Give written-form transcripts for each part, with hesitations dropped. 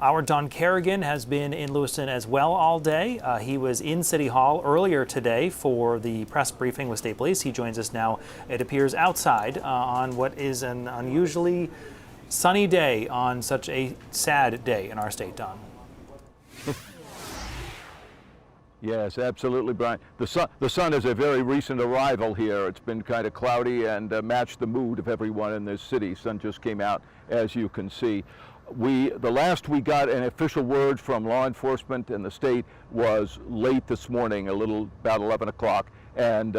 Our Don Kerrigan has been in Lewiston as well all day. He was in City Hall earlier today for the press briefing with State Police. He joins us now, it appears, outside on what is an unusually sunny day on such a sad day in our state, Don. Yes, absolutely, Brian. The sun is a very recent arrival here. It's been kind of cloudy and matched the mood of everyone in this city. Sun just came out, as you can see. The last we got an official word from law enforcement in the state was late this morning, about 11 o'clock, and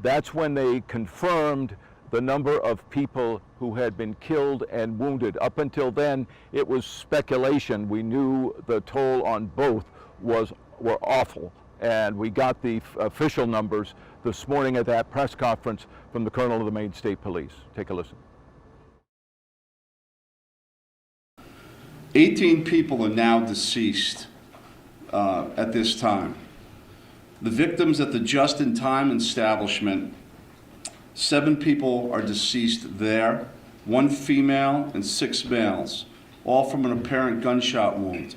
that's when they confirmed the number of people who had been killed and wounded. Up until then, it was speculation. We knew the toll on both were awful, and we got the official numbers this morning at that press conference from the Colonel of the Maine State Police. Take a listen. 18 people are now deceased at this time. The victims at the just-in-time establishment, 7 people are deceased there, 1 female and 6 males, all from an apparent gunshot wound.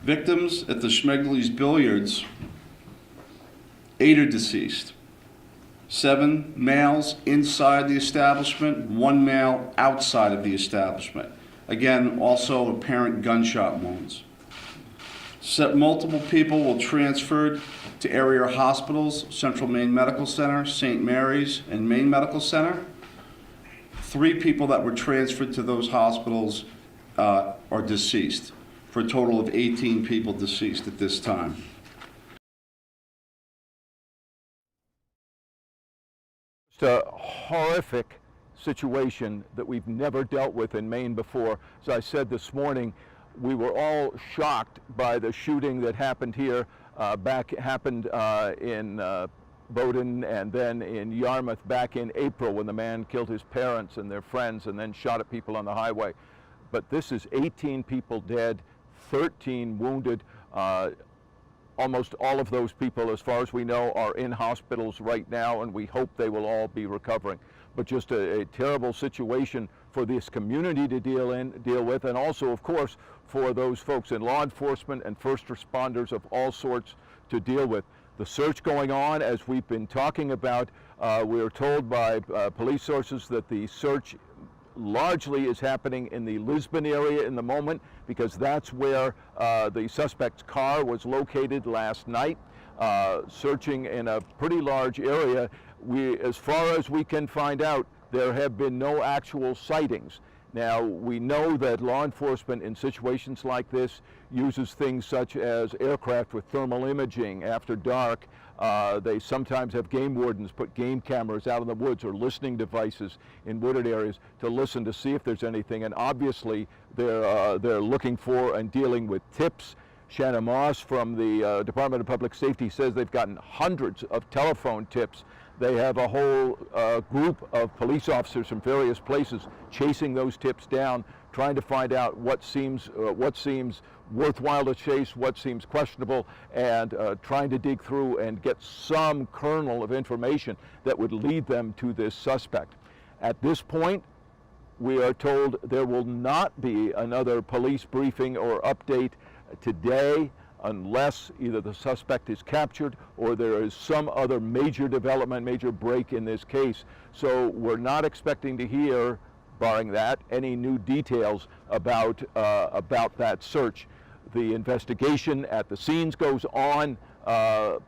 Victims at the Schmegley's Billiards, 8 are deceased. 7 males inside the establishment, 1 male outside of the establishment. Again, also apparent gunshot wounds. Multiple people were transferred to area hospitals, Central Maine Medical Center, St. Mary's, and Maine Medical Center. 3 people that were transferred to those hospitals are deceased, for a total of 18 people deceased at this time. It's a horrific situation that we've never dealt with in Maine before. As I said this morning, we were all shocked by the shooting that happened here, happened in Bowdoin and then in Yarmouth back in April when the man killed his parents and their friends and then shot at people on the highway. But this is 18 people dead, 13 wounded. Almost all of those people, as far as we know, are in hospitals right now, and we hope they will all be recovering. But just a terrible situation for this community to deal with, and also, of course, for those folks in law enforcement and first responders of all sorts to deal with. The search going on, as we've been talking about, we're told by police sources that the search largely is happening in the Lisbon area in the moment, because that's where the suspect's car was located last night. Searching in a pretty large area. As far as we can find out, there have been no actual sightings. Now, we know that law enforcement in situations like this uses things such as aircraft with thermal imaging after dark. They sometimes have game wardens put game cameras out in the woods or listening devices in wooded areas to listen to see if there's anything. And obviously, they're looking for and dealing with tips. Shannon Moss from the Department of Public Safety says they've gotten hundreds of telephone tips. They have a whole group of police officers from various places chasing those tips down, trying to find out what seems worthwhile to chase, what seems questionable, and trying to dig through and get some kernel of information that would lead them to this suspect. At this point, we are told there will not be another police briefing or update today unless either the suspect is captured or there is some other major development, major break in this case. So we're not expecting to hear, barring that, any new details about that search. The investigation at the scenes goes on.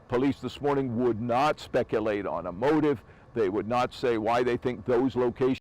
Police this morning would not speculate on a motive. They would not say why they think those locations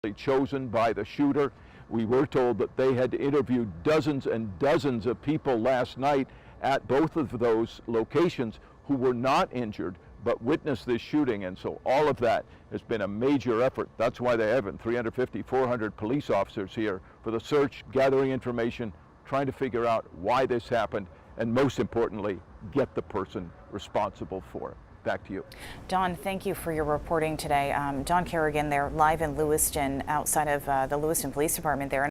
were chosen by the shooter. We were told that they had interviewed dozens and dozens of people last night at both of those locations who were not injured but witnessed this shooting, and so all of that has been a major effort. That's why they have 350, 400 police officers here for the search, gathering information, trying to figure out why this happened, and most importantly, get the person responsible for it. Back to you. Don, thank you for your reporting today. Don Kerrigan there, live in Lewiston, outside of the Lewiston Police Department there.